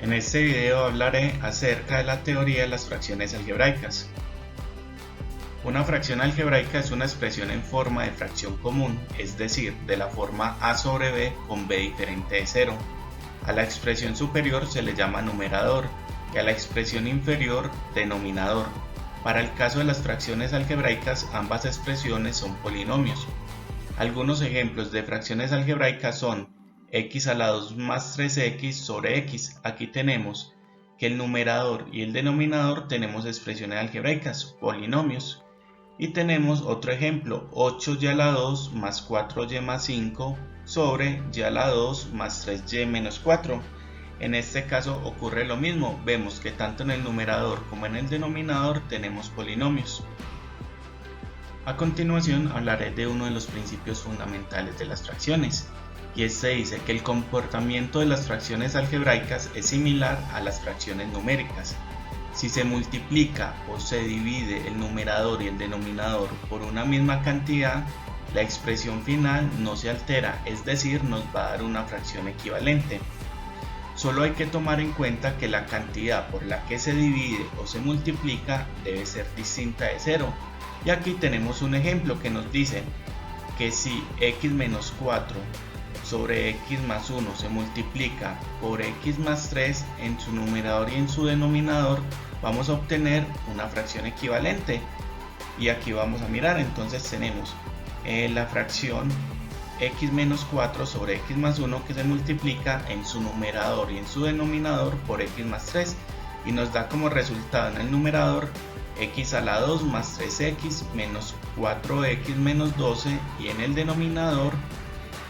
En este video hablaré acerca de la teoría de las fracciones algebraicas. Una fracción algebraica es una expresión en forma de fracción común, es decir, de la forma a sobre b con b diferente de 0. A la expresión superior se le llama numerador y a la expresión inferior denominador. Para el caso de las fracciones algebraicas, ambas expresiones son polinomios. Algunos ejemplos de fracciones algebraicas son x a la 2 más 3x sobre x. Aquí tenemos que el numerador y el denominador tenemos expresiones algebraicas, polinomios. Y tenemos otro ejemplo, 8y a la 2 más 4y más 5 sobre y a la 2 más 3y menos 4. En este caso ocurre lo mismo, vemos que tanto en el numerador como en el denominador tenemos polinomios. A continuación hablaré de uno de los principios fundamentales de las fracciones, y este dice que el comportamiento de las fracciones algebraicas es similar a las fracciones numéricas. Si se multiplica o se divide el numerador y el denominador por una misma cantidad, la expresión final no se altera, es decir, nos va a dar una fracción equivalente. Solo hay que tomar en cuenta que la cantidad por la que se divide o se multiplica debe ser distinta de 0. Y aquí tenemos un ejemplo que nos dice que si x menos 4 sobre x más 1 se multiplica por x más 3 en su numerador y en su denominador, vamos a obtener una fracción equivalente. Y aquí vamos a mirar, entonces tenemos la fracción x menos 4 sobre x más 1 que se multiplica en su numerador y en su denominador por x más 3 y nos da como resultado en el numerador x a la 2 más 3x menos 4x menos 12 y en el denominador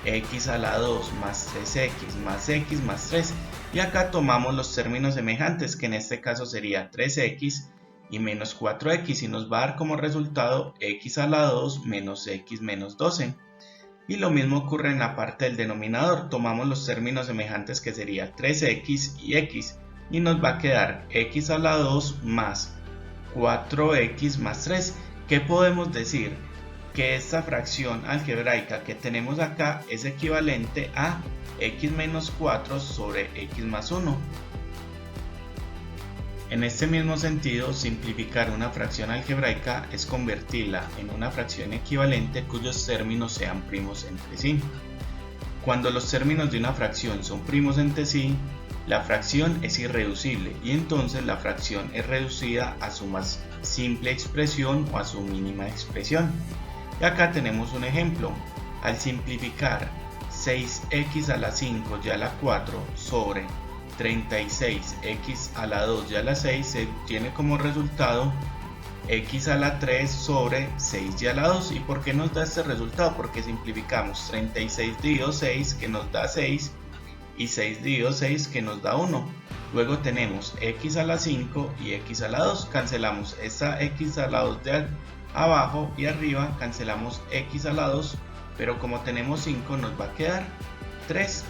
x a la 2 más 3x más x más 3, y acá tomamos los términos semejantes que en este caso sería 3x y menos 4x y nos va a dar como resultado x a la 2 menos x menos 12. Y lo mismo ocurre en la parte del denominador, tomamos los términos semejantes que sería 3x y x y nos va a quedar x a la 2 más 4x más 3. ¿Qué podemos decir? Que esta fracción algebraica que tenemos acá es equivalente a x menos 4 sobre x más 1. En este mismo sentido, simplificar una fracción algebraica es convertirla en una fracción equivalente cuyos términos sean primos entre sí. Cuando los términos de una fracción son primos entre sí, la fracción es irreducible y entonces la fracción es reducida a su más simple expresión o a su mínima expresión. Y acá tenemos un ejemplo. Al simplificar 6x a la 5 y a la 4 sobre 36x a la 2 y a la 6 se obtiene como resultado x a la 3 sobre 6 y a la 2. ¿Y por qué nos da este resultado? Porque simplificamos 36 dividido 6 que nos da 6 y 6 dividido 6 que nos da 1. Luego tenemos x a la 5 y x a la 2. Cancelamos esta x a la 2 de abajo y arriba, cancelamos x a la 2, pero como tenemos 5 nos va a quedar 3.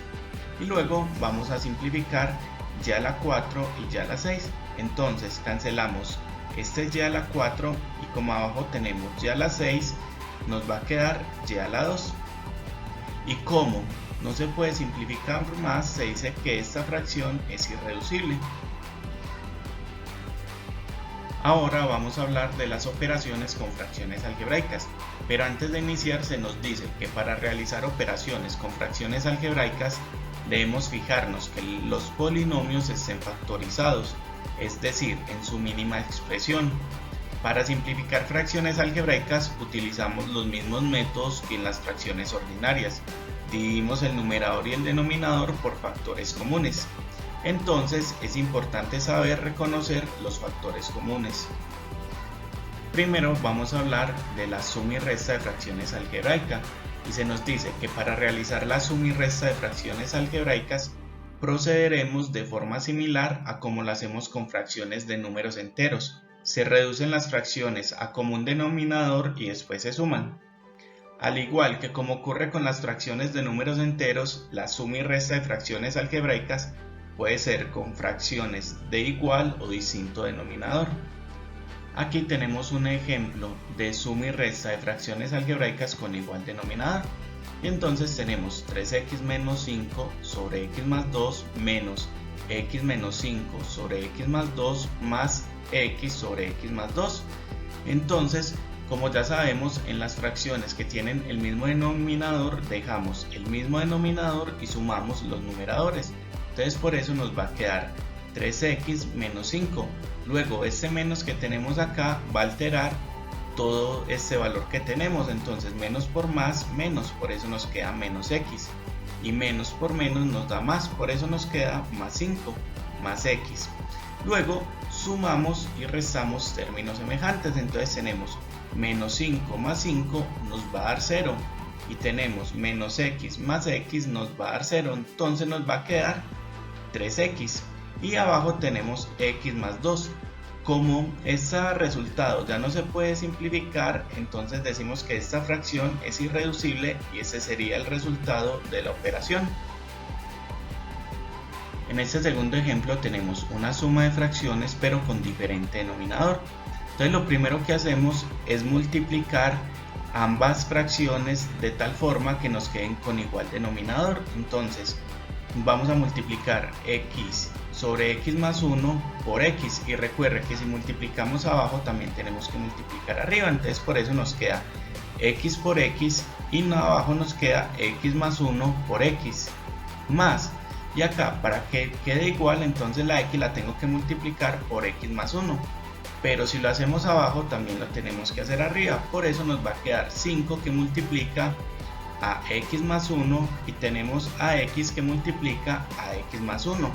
Y luego vamos a simplificar y a la 4 y y a la 6. Entonces cancelamos este y a la 4 y como abajo tenemos y a la 6, nos va a quedar y a la 2. Y como no se puede simplificar más, se dice que esta fracción es irreducible. Ahora vamos a hablar de las operaciones con fracciones algebraicas, pero antes de iniciar se nos dice que para realizar operaciones con fracciones algebraicas debemos fijarnos que los polinomios estén factorizados, es decir, en su mínima expresión. Para simplificar fracciones algebraicas utilizamos los mismos métodos que en las fracciones ordinarias. Dividimos el numerador y el denominador por factores comunes. Entonces es importante saber reconocer los factores comunes. Primero vamos a hablar de la suma y resta de fracciones algebraicas y se nos dice que para realizar la suma y resta de fracciones algebraicas procederemos de forma similar a como lo hacemos con fracciones de números enteros. Se reducen las fracciones a común denominador y después se suman. Al igual que como ocurre con las fracciones de números enteros, la suma y resta de fracciones algebraicas puede ser con fracciones de igual o distinto denominador. Aquí tenemos un ejemplo de suma y resta de fracciones algebraicas con igual denominador. Y entonces tenemos 3x menos 5 sobre x más 2 menos x menos 5 sobre x más 2 más x sobre x más 2. Entonces, como ya sabemos, en las fracciones que tienen el mismo denominador dejamos el mismo denominador y sumamos los numeradores. Entonces por eso nos va a quedar 3x menos 5. Luego este menos que tenemos acá va a alterar todo este valor que tenemos, entonces menos por más, menos, por eso nos queda menos x, y menos por menos nos da más, por eso nos queda más 5, más x. Luego sumamos y restamos términos semejantes, entonces tenemos menos 5 más 5 nos va a dar 0, y tenemos menos x más x nos va a dar 0, entonces nos va a quedar 3x, y abajo tenemos x más 2. Como este resultado ya no se puede simplificar, entonces decimos que esta fracción es irreducible y ese sería el resultado de la operación. En este segundo ejemplo tenemos una suma de fracciones pero con diferente denominador. Entonces lo primero que hacemos es multiplicar ambas fracciones de tal forma que nos queden con igual denominador. Entonces vamos a multiplicar x sobre x más 1 por x, y recuerde que si multiplicamos abajo también tenemos que multiplicar arriba, entonces por eso nos queda x por x y abajo nos queda x más 1 por x más, y acá para que quede igual entonces la x la tengo que multiplicar por x más 1, pero si lo hacemos abajo también lo tenemos que hacer arriba, por eso nos va a quedar 5 que multiplica a x más 1 y tenemos a x que multiplica a x más 1.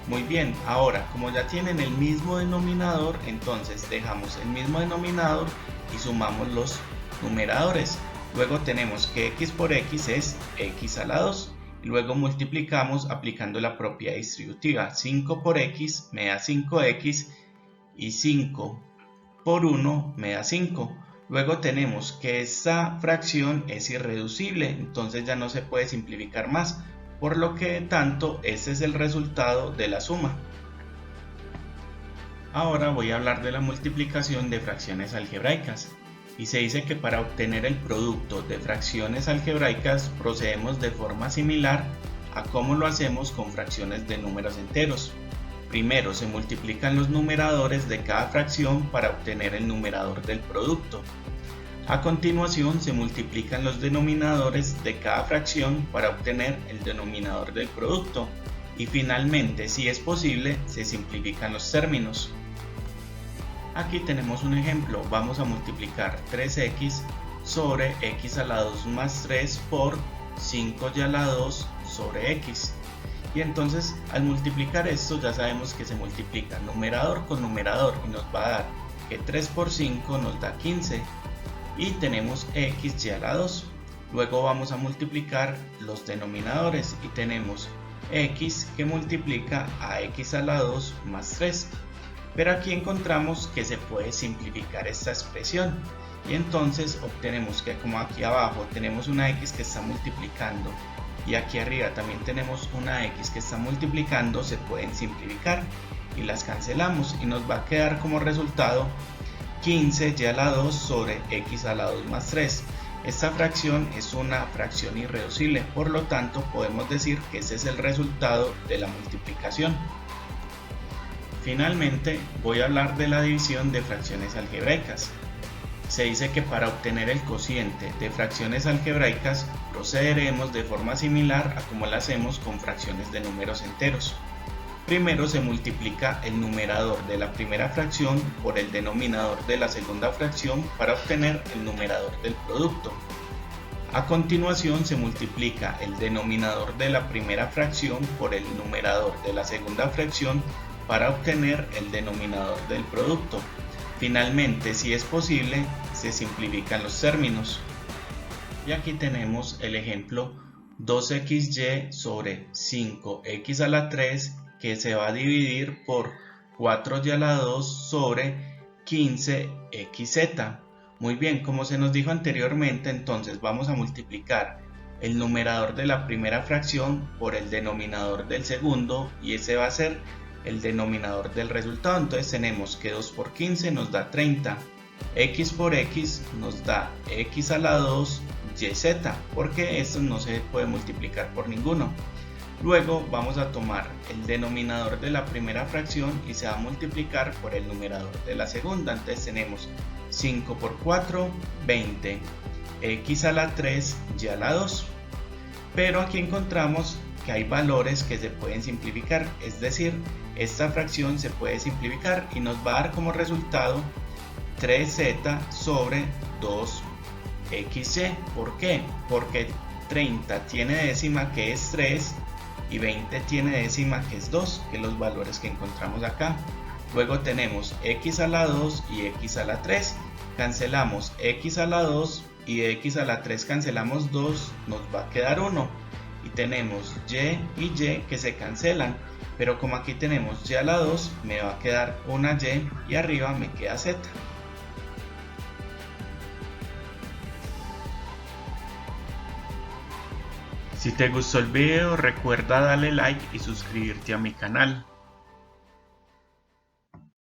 Muy bien, ahora como ya tienen el mismo denominador, entonces dejamos el mismo denominador y sumamos los numeradores. Luego tenemos que x por x es x a la 2. Y luego multiplicamos aplicando la propiedad distributiva. 5 por x me da 5x y 5 por 1 me da 5. Luego tenemos que esta fracción es irreducible, entonces ya no se puede simplificar más. Por lo que tanto, este es el resultado de la suma. Ahora voy a hablar de la multiplicación de fracciones algebraicas. Y se dice que para obtener el producto de fracciones algebraicas procedemos de forma similar a cómo lo hacemos con fracciones de números enteros. Primero se multiplican los numeradores de cada fracción para obtener el numerador del producto. A continuación se multiplican los denominadores de cada fracción para obtener el denominador del producto, y finalmente, si es posible, se simplifican los términos. Aquí tenemos un ejemplo, vamos a multiplicar 3x sobre x a la 2 más 3 por 5y a la 2 sobre x. Y entonces al multiplicar esto ya sabemos que se multiplica numerador con numerador y nos va a dar que 3 por 5 nos da 15. Y tenemos x y a la 2. Luego vamos a multiplicar los denominadores y tenemos x que multiplica a x a la 2 más 3. Pero aquí encontramos que se puede simplificar esta expresión y entonces obtenemos que como aquí abajo tenemos una x que está multiplicando y aquí arriba también tenemos una x que está multiplicando, se pueden simplificar y las cancelamos y nos va a quedar como resultado 15y a la 2 sobre x a la 2 más 3. Esta fracción es una fracción irreducible, por lo tanto podemos decir que ese es el resultado de la multiplicación. Finalmente voy a hablar de la división de fracciones algebraicas. Se dice que para obtener el cociente de fracciones algebraicas procederemos de forma similar a como lo hacemos con fracciones de números enteros. Primero se multiplica el numerador de la primera fracción por el denominador de la segunda fracción para obtener el numerador del producto. A continuación se multiplica el denominador de la primera fracción por el numerador de la segunda fracción para obtener el denominador del producto. Finalmente, si es posible, se simplifican los términos. Y aquí tenemos el ejemplo 2xy sobre 5x a la 3 que se va a dividir por 4y a la 2 sobre 15xz. Muy bien, como se nos dijo anteriormente, entonces vamos a multiplicar el numerador de la primera fracción por el denominador del segundo y ese va a ser el denominador del resultado. Entonces tenemos que 2 por 15 nos da 30, x por x nos da x a la 2 yz, porque esto no se puede multiplicar por ninguno. Luego vamos a tomar el denominador de la primera fracción y se va a multiplicar por el numerador de la segunda. Entonces tenemos 5 por 4, 20, x a la 3, y a la 2. Pero aquí encontramos que hay valores que se pueden simplificar, es decir, esta fracción se puede simplificar y nos va a dar como resultado 3z sobre 2xy. ¿Por qué? Porque 30 tiene décima que es 3 y 20 tiene décima que es 2, que es los valores que encontramos acá. Luego tenemos x a la 2 y x a la 3. Cancelamos x a la 2 y de x a la 3 cancelamos 2, nos va a quedar 1. Y tenemos y y que se cancelan, pero como aquí tenemos y a la 2, me va a quedar una y arriba me queda z. Si te gustó el video, recuerda darle like y suscribirte a mi canal.